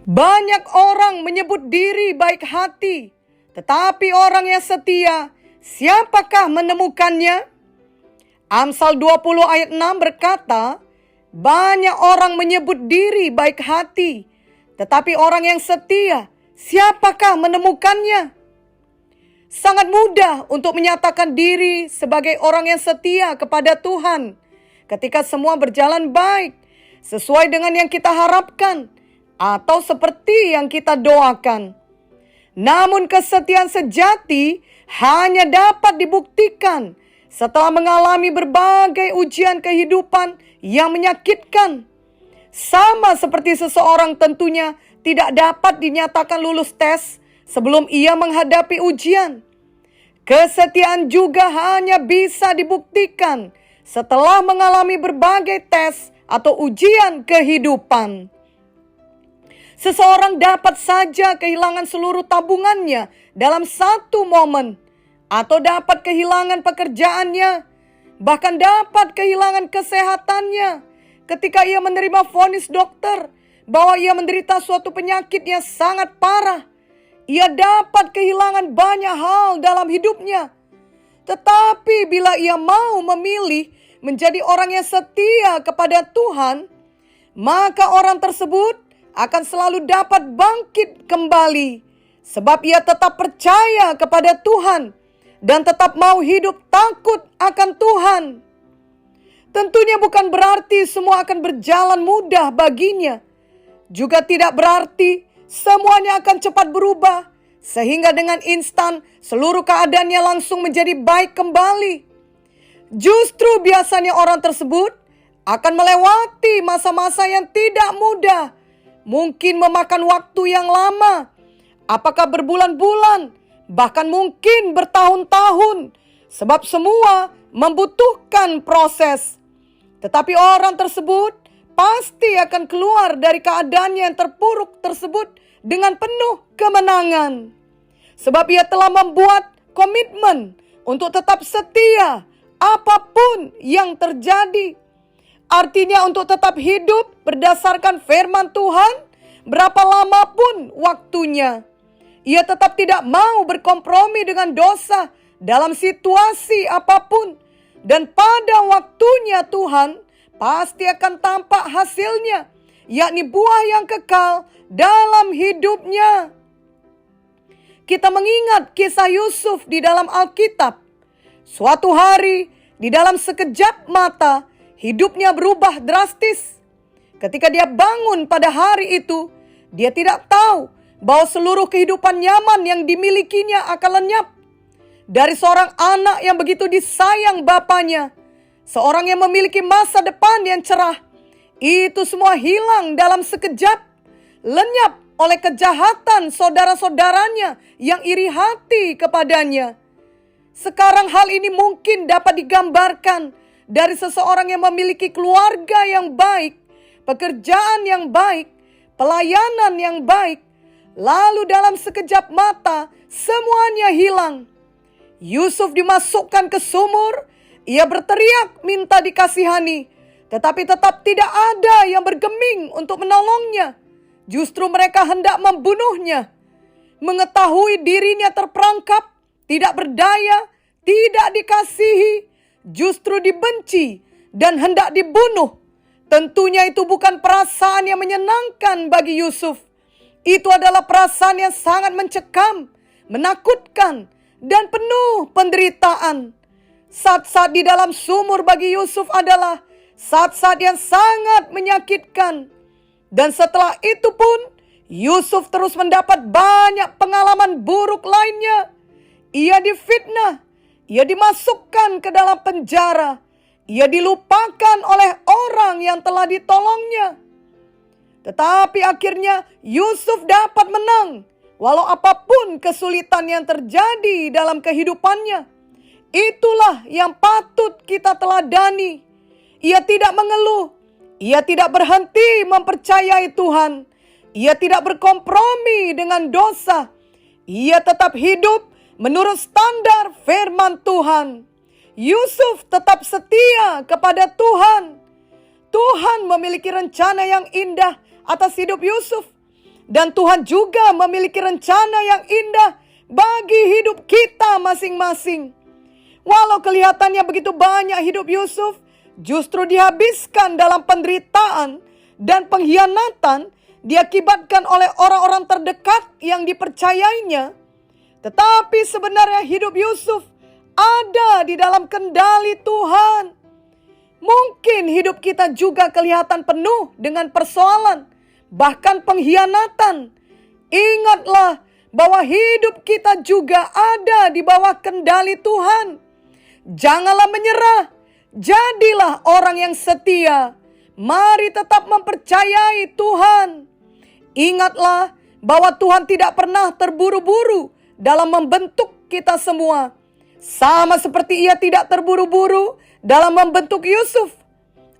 Banyak orang menyebut diri baik hati, tetapi orang yang setia, siapakah menemukannya? Amsal 20 ayat 6 berkata, banyak orang menyebut diri baik hati, tetapi orang yang setia, siapakah menemukannya? Sangat mudah untuk menyatakan diri sebagai orang yang setia kepada Tuhan ketika semua berjalan baik, sesuai dengan yang kita harapkan, atau seperti yang kita doakan. Namun kesetiaan sejati hanya dapat dibuktikan setelah mengalami berbagai ujian kehidupan yang menyakitkan. Sama seperti seseorang tentunya tidak dapat dinyatakan lulus tes sebelum ia menghadapi ujian. Kesetiaan juga hanya bisa dibuktikan setelah mengalami berbagai tes atau ujian kehidupan. Seseorang dapat saja kehilangan seluruh tabungannya dalam satu momen, atau dapat kehilangan pekerjaannya, bahkan dapat kehilangan kesehatannya ketika ia menerima vonis dokter bahwa ia menderita suatu penyakit yang sangat parah. Ia dapat kehilangan banyak hal dalam hidupnya. Tetapi bila ia mau memilih menjadi orang yang setia kepada Tuhan, maka orang tersebut akan selalu dapat bangkit kembali, sebab ia tetap percaya kepada Tuhan dan tetap mau hidup takut akan Tuhan. Tentunya bukan berarti semua akan berjalan mudah baginya. Juga tidak berarti semuanya akan cepat berubah, sehingga dengan instan seluruh keadaannya langsung menjadi baik kembali. Justru biasanya orang tersebut akan melewati masa-masa yang tidak mudah, mungkin memakan waktu yang lama, apakah berbulan-bulan, bahkan mungkin bertahun-tahun, sebab semua membutuhkan proses. Tetapi orang tersebut pasti akan keluar dari keadaannya yang terpuruk tersebut dengan penuh kemenangan. Sebab ia telah membuat komitmen untuk tetap setia apapun yang terjadi. Artinya untuk tetap hidup berdasarkan firman Tuhan, berapa lama pun waktunya. Ia tetap tidak mau berkompromi dengan dosa dalam situasi apapun. Dan pada waktunya Tuhan pasti akan tampak hasilnya, yakni buah yang kekal dalam hidupnya. Kita mengingat kisah Yusuf di dalam Alkitab. Suatu hari, di dalam sekejap mata, hidupnya berubah drastis. Ketika dia bangun pada hari itu, dia tidak tahu bahwa seluruh kehidupan nyaman yang dimilikinya akan lenyap. Dari seorang anak yang begitu disayang bapaknya, seorang yang memiliki masa depan yang cerah, itu semua hilang dalam sekejap, lenyap oleh kejahatan saudara-saudaranya yang iri hati kepadanya. Sekarang hal ini mungkin dapat digambarkan dari seseorang yang memiliki keluarga yang baik, pekerjaan yang baik, pelayanan yang baik, lalu dalam sekejap mata semuanya hilang. Yusuf dimasukkan ke sumur, ia berteriak minta dikasihani, tetapi tetap tidak ada yang bergeming untuk menolongnya. Justru mereka hendak membunuhnya. Mengetahui dirinya terperangkap, tidak berdaya, tidak dikasihi, justru dibenci dan hendak dibunuh. Tentunya itu bukan perasaan yang menyenangkan bagi Yusuf. Itu adalah perasaan yang sangat mencekam, menakutkan, dan penuh penderitaan. Saat-saat di dalam sumur bagi Yusuf adalah saat-saat yang sangat menyakitkan. Dan setelah itu pun, Yusuf terus mendapat banyak pengalaman buruk lainnya. Ia difitnah, ia dimasukkan ke dalam penjara, ia dilupakan oleh orang yang telah ditolongnya. Tetapi akhirnya Yusuf dapat menang, walau apapun kesulitan yang terjadi dalam kehidupannya. Itulah yang patut kita teladani. Ia tidak mengeluh, ia tidak berhenti mempercayai Tuhan, ia tidak berkompromi dengan dosa, ia tetap hidup menurut standar firman Tuhan. Yusuf tetap setia kepada Tuhan. Tuhan memiliki rencana yang indah atas hidup Yusuf. Dan Tuhan juga memiliki rencana yang indah bagi hidup kita masing-masing. Walau kelihatannya begitu banyak hidup Yusuf justru dihabiskan dalam penderitaan dan pengkhianatan diakibatkan oleh orang-orang terdekat yang dipercayainya. Tetapi sebenarnya hidup Yusuf ada di dalam kendali Tuhan. Mungkin hidup kita juga kelihatan penuh dengan persoalan, bahkan pengkhianatan. Ingatlah bahwa hidup kita juga ada di bawah kendali Tuhan. Janganlah menyerah, jadilah orang yang setia. Mari tetap mempercayai Tuhan. Ingatlah bahwa Tuhan tidak pernah terburu-buru dalam membentuk kita semua. Sama seperti Ia tidak terburu-buru dalam membentuk Yusuf.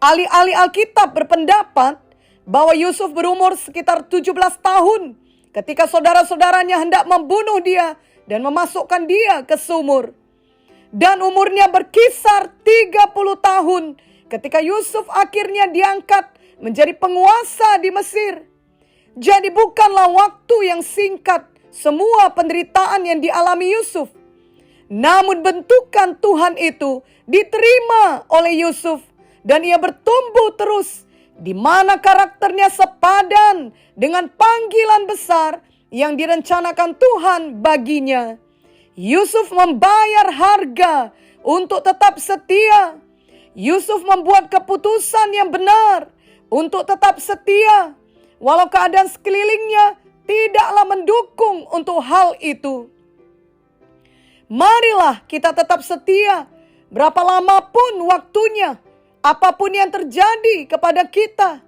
Ahli-ahli Alkitab berpendapat bahwa Yusuf berumur sekitar 17 tahun ketika saudara-saudaranya hendak membunuh dia dan memasukkan dia ke sumur. Dan umurnya berkisar 30 tahun ketika Yusuf akhirnya diangkat menjadi penguasa di Mesir. Jadi bukanlah waktu yang singkat semua penderitaan yang dialami Yusuf. Namun bentukan Tuhan itu diterima oleh Yusuf dan ia bertumbuh terus, di mana karakternya sepadan dengan panggilan besar yang direncanakan Tuhan baginya. Yusuf membayar harga untuk tetap setia. Yusuf membuat keputusan yang benar untuk tetap setia, walau keadaan sekelilingnya tidaklah mendukung untuk hal itu. Marilah kita tetap setia, berapa lama pun waktunya, apapun yang terjadi kepada kita.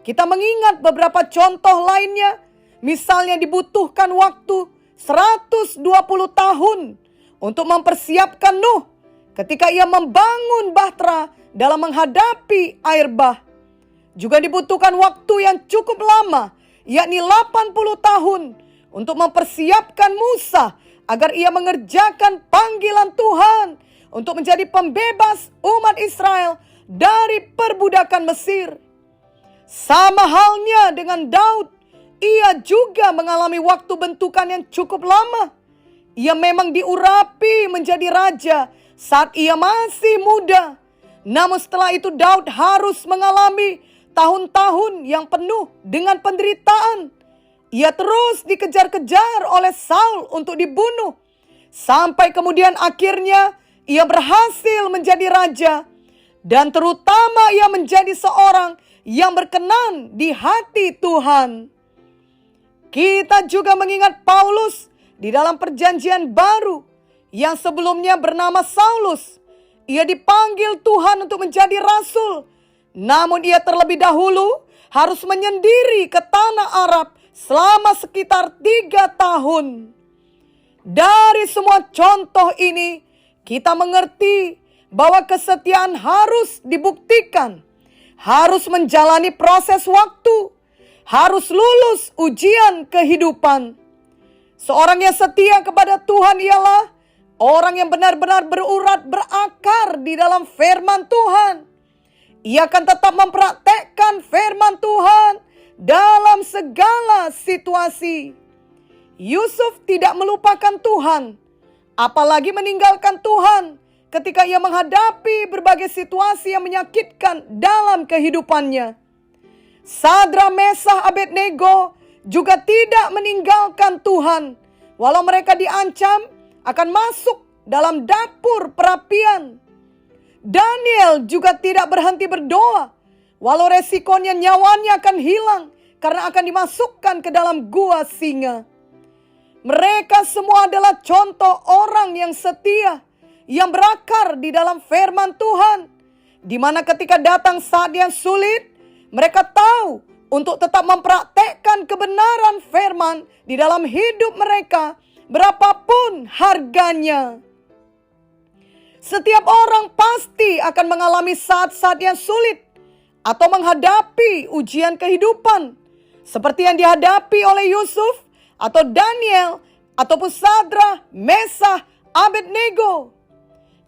Kita mengingat beberapa contoh lainnya, misalnya dibutuhkan waktu 120 tahun untuk mempersiapkan Nuh ketika ia membangun bahtera dalam menghadapi air bah. Juga dibutuhkan waktu yang cukup lama, yakni 80 tahun untuk mempersiapkan Musa agar ia mengerjakan panggilan Tuhan untuk menjadi pembebas umat Israel dari perbudakan Mesir. Sama halnya dengan Daud, ia juga mengalami waktu bentukan yang cukup lama. Ia memang diurapi menjadi raja saat ia masih muda. Namun setelah itu Daud harus mengalami tahun-tahun yang penuh dengan penderitaan. Ia terus dikejar-kejar oleh Saul untuk dibunuh. Sampai kemudian akhirnya ia berhasil menjadi raja. Dan terutama ia menjadi seorang yang berkenan di hati Tuhan. Kita juga mengingat Paulus di dalam perjanjian baru yang sebelumnya bernama Saulus. Ia dipanggil Tuhan untuk menjadi rasul. Namun ia terlebih dahulu harus menyendiri ke tanah Arab selama sekitar 3 tahun. Dari semua contoh ini, kita mengerti bahwa kesetiaan harus dibuktikan, harus menjalani proses waktu, harus lulus ujian kehidupan. Seorang yang setia kepada Tuhan ialah orang yang benar-benar berurat berakar di dalam firman Tuhan. Ia akan tetap mempraktekkan firman Tuhan dalam segala situasi. Yusuf tidak melupakan Tuhan, apalagi meninggalkan Tuhan ketika ia menghadapi berbagai situasi yang menyakitkan dalam kehidupannya. Sadra, Mesah, Abednego juga tidak meninggalkan Tuhan, walau mereka diancam akan masuk dalam dapur perapian. Daniel juga tidak berhenti berdoa, walau resikonya nyawanya akan hilang karena akan dimasukkan ke dalam gua singa. Mereka semua adalah contoh orang yang setia, yang berakar di dalam firman Tuhan, di mana ketika datang saat yang sulit, mereka tahu untuk tetap mempraktekkan kebenaran firman di dalam hidup mereka, berapapun harganya. Setiap orang pasti akan mengalami saat-saat yang sulit atau menghadapi ujian kehidupan, seperti yang dihadapi oleh Yusuf atau Daniel ataupun Sadra, Mesah, Abednego.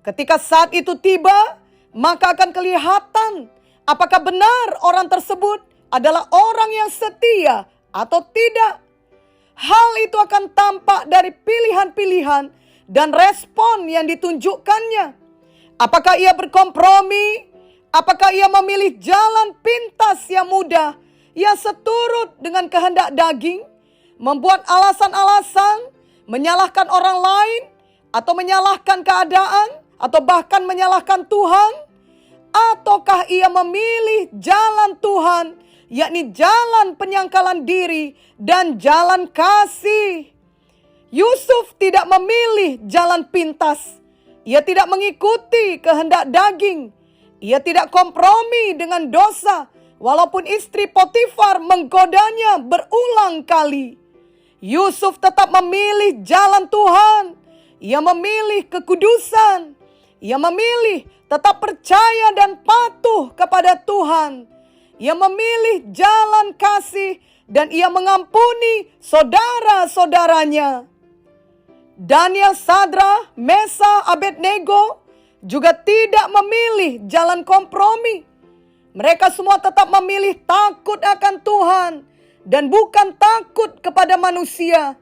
Ketika saat itu tiba, maka akan kelihatan apakah benar orang tersebut adalah orang yang setia atau tidak. Hal itu akan tampak dari pilihan-pilihan dan respon yang ditunjukkannya. Apakah ia berkompromi? Apakah ia memilih jalan pintas yang mudah, yang seturut dengan kehendak daging, membuat alasan-alasan, menyalahkan orang lain, atau menyalahkan keadaan, atau bahkan menyalahkan Tuhan? Ataukah ia memilih jalan Tuhan, yakni jalan penyangkalan diri dan jalan kasih? Yusuf tidak memilih jalan pintas. Ia tidak mengikuti kehendak daging. Ia tidak kompromi dengan dosa, walaupun istri Potifar menggodanya berulang kali. Yusuf tetap memilih jalan Tuhan. Ia memilih kekudusan. Ia memilih tetap percaya dan patuh kepada Tuhan. Ia memilih jalan kasih dan ia mengampuni saudara-saudaranya. Daniel, Sadra, Mesa, Abednego juga tidak memilih jalan kompromi. Mereka semua tetap memilih takut akan Tuhan dan bukan takut kepada manusia.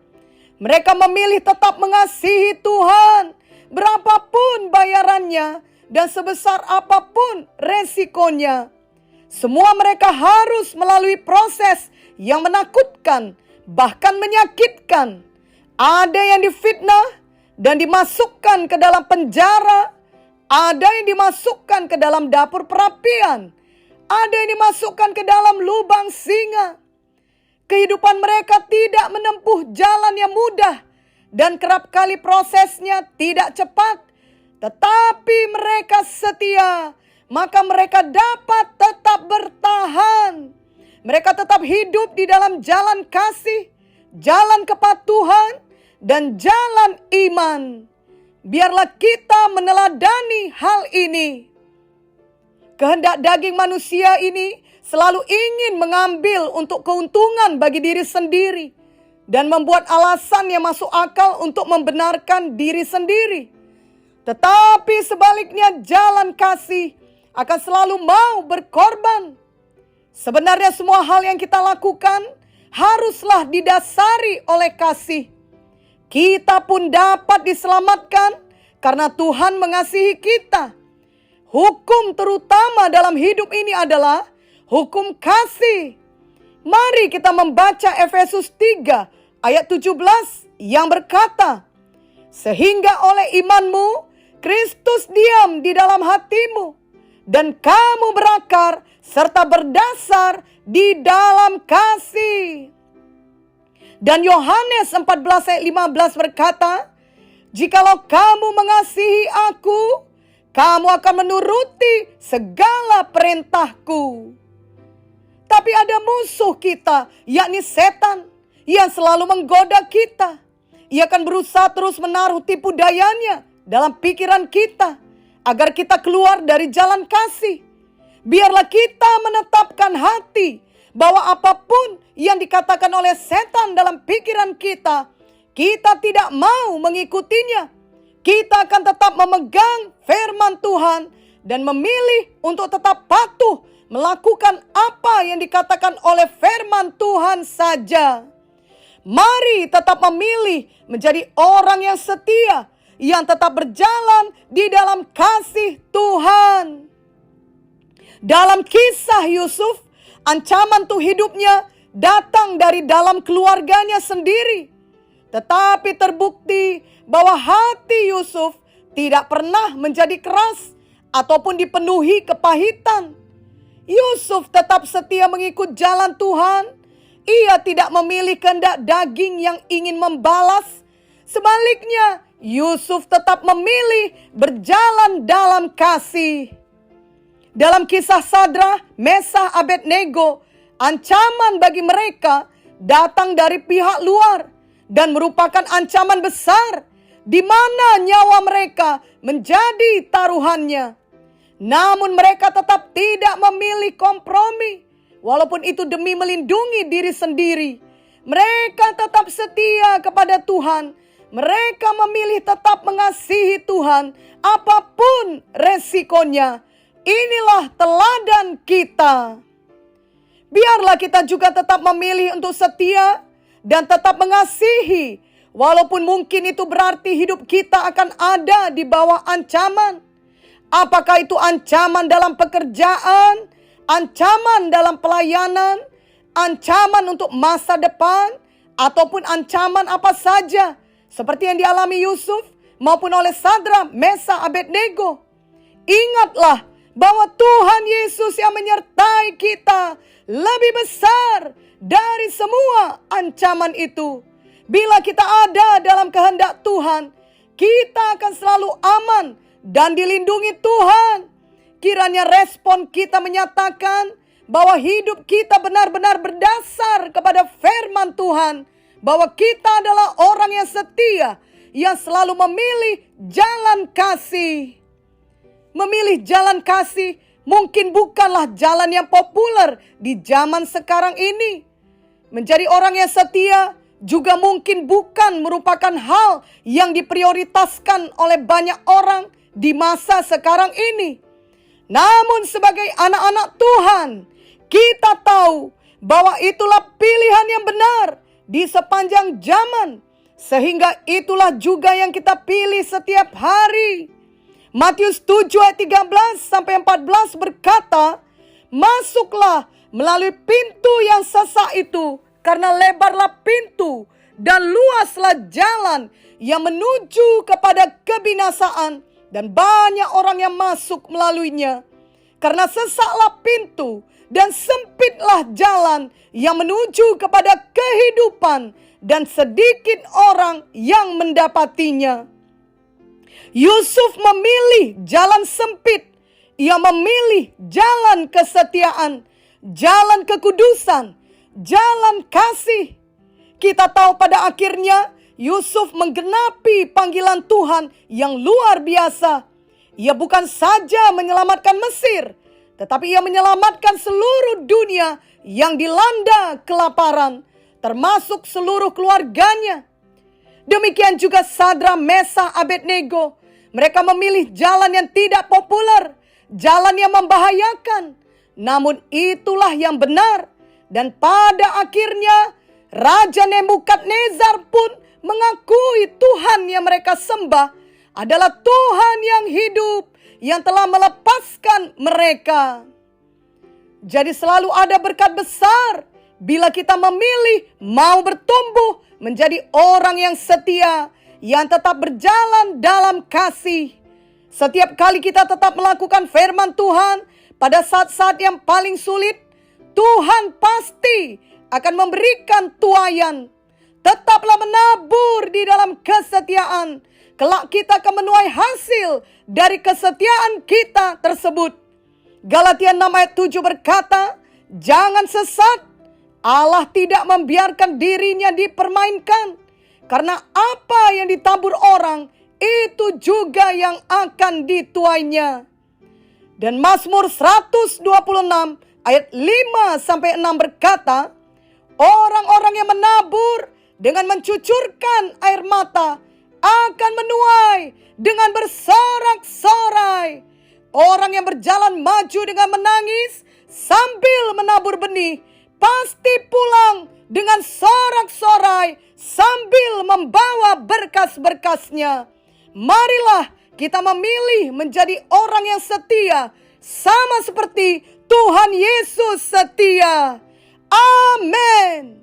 Mereka memilih tetap mengasihi Tuhan, berapapun bayarannya dan sebesar apapun resikonya. Semua mereka harus melalui proses yang menakutkan, bahkan menyakitkan. Ada yang difitnah dan dimasukkan ke dalam penjara. Ada yang dimasukkan ke dalam dapur perapian. Ada yang dimasukkan ke dalam lubang singa. Kehidupan mereka tidak menempuh jalan yang mudah. Dan kerap kali prosesnya tidak cepat. Tetapi mereka setia. Maka mereka dapat tetap bertahan. Mereka tetap hidup di dalam jalan kasih, jalan kepatuhan, dan jalan iman. Biarlah kita meneladani hal ini. Kehendak daging manusia ini selalu ingin mengambil untuk keuntungan bagi diri sendiri dan membuat alasan yang masuk akal untuk membenarkan diri sendiri. Tetapi sebaliknya jalan kasih akan selalu mau berkorban. Sebenarnya semua hal yang kita lakukan haruslah didasari oleh kasih. Kita pun dapat diselamatkan karena Tuhan mengasihi kita. Hukum terutama dalam hidup ini adalah hukum kasih. Mari kita membaca Efesus 3 ayat 17 yang berkata, sehingga oleh imanmu Kristus diam di dalam hatimu dan kamu berakar serta berdasar di dalam kasih. Dan Yohanes 14 ayat 15 berkata, jikalau kamu mengasihi aku, kamu akan menuruti segala perintahku. Tapi ada musuh kita, yakni setan, yang selalu menggoda kita. Ia akan berusaha terus menaruh tipu dayanya dalam pikiran kita, agar kita keluar dari jalan kasih. Biarlah kita menetapkan hati bahwa apapun yang dikatakan oleh setan dalam pikiran kita, kita tidak mau mengikutinya. Kita akan tetap memegang firman Tuhan dan memilih untuk tetap patuh melakukan apa yang dikatakan oleh firman Tuhan saja. Mari tetap memilih menjadi orang yang setia, yang tetap berjalan di dalam kasih Tuhan. Dalam kisah Yusuf, ancaman untuk hidupnya datang dari dalam keluarganya sendiri. Tetapi terbukti bahwa hati Yusuf tidak pernah menjadi keras ataupun dipenuhi kepahitan. Yusuf tetap setia mengikut jalan Tuhan. Ia tidak memilih kehendak daging yang ingin membalas. Sebaliknya, Yusuf tetap memilih berjalan dalam kasih. Dalam kisah Sadra, Mesa, Abednego, ancaman bagi mereka datang dari pihak luar dan merupakan ancaman besar di mana nyawa mereka menjadi taruhannya. Namun mereka tetap tidak memilih kompromi, walaupun itu demi melindungi diri sendiri. Mereka tetap setia kepada Tuhan. Mereka memilih tetap mengasihi Tuhan apapun resikonya. Inilah teladan kita. Biarlah kita juga tetap memilih untuk setia dan tetap mengasihi, walaupun mungkin itu berarti hidup kita akan ada di bawah ancaman. Apakah itu ancaman dalam pekerjaan, ancaman dalam pelayanan, ancaman untuk masa depan, ataupun ancaman apa saja, seperti yang dialami Yusuf maupun oleh Sadrak, Mesakh, Abednego. Ingatlah bahwa Tuhan Yesus yang menyertai kita lebih besar dari semua ancaman itu. Bila kita ada dalam kehendak Tuhan, kita akan selalu aman dan dilindungi Tuhan. Kiranya respon kita menyatakan bahwa hidup kita benar-benar berdasar kepada firman Tuhan, bahwa kita adalah orang yang setia, yang selalu memilih jalan kasih. Memilih jalan kasih mungkin bukanlah jalan yang populer di zaman sekarang ini. Menjadi orang yang setia juga mungkin bukan merupakan hal yang diprioritaskan oleh banyak orang di masa sekarang ini. Namun sebagai anak-anak Tuhan, kita tahu bahwa itulah pilihan yang benar di sepanjang zaman. Sehingga itulah juga yang kita pilih setiap hari. Matius 7 ayat 13 sampai 14 berkata, "Masuklah melalui pintu yang sesak itu, karena lebarlah pintu dan luaslah jalan yang menuju kepada kebinasaan, dan banyak orang yang masuk melaluinya. Karena sesaklah pintu dan sempitlah jalan yang menuju kepada kehidupan, dan sedikit orang yang mendapatinya." Yusuf memilih jalan sempit. Ia memilih jalan kesetiaan, jalan kekudusan, jalan kasih. Kita tahu pada akhirnya Yusuf menggenapi panggilan Tuhan yang luar biasa. Ia bukan saja menyelamatkan Mesir, tetapi ia menyelamatkan seluruh dunia yang dilanda kelaparan, termasuk seluruh keluarganya. Demikian juga Sadrak, Mesakh, Abednego. Mereka memilih jalan yang tidak populer, jalan yang membahayakan. Namun itulah yang benar. Dan pada akhirnya Raja Nebukadnezar pun mengakui Tuhan yang mereka sembah adalah Tuhan yang hidup, yang telah melepaskan mereka. Jadi selalu ada berkat besar bila kita memilih mau bertumbuh menjadi orang yang setia, yang tetap berjalan dalam kasih. Setiap kali kita tetap melakukan firman Tuhan pada saat-saat yang paling sulit, Tuhan pasti akan memberikan tuaian. Tetaplah menabur di dalam kesetiaan. Kelak kita akan menuai hasil dari kesetiaan kita tersebut. Galatia 6 ayat 7 berkata, "Jangan sesat, Allah tidak membiarkan dirinya dipermainkan. Karena apa yang ditabur orang, itu juga yang akan dituainya." Dan Mazmur 126 ayat 5-6 berkata, "Orang-orang yang menabur dengan mencucurkan air mata akan menuai dengan bersorak-sorai. Orang yang berjalan maju dengan menangis sambil menabur benih pasti pulang dengan sorak-sorai sambil membawa berkas-berkasnya." Marilah kita memilih menjadi orang yang setia, sama seperti Tuhan Yesus setia. Amin.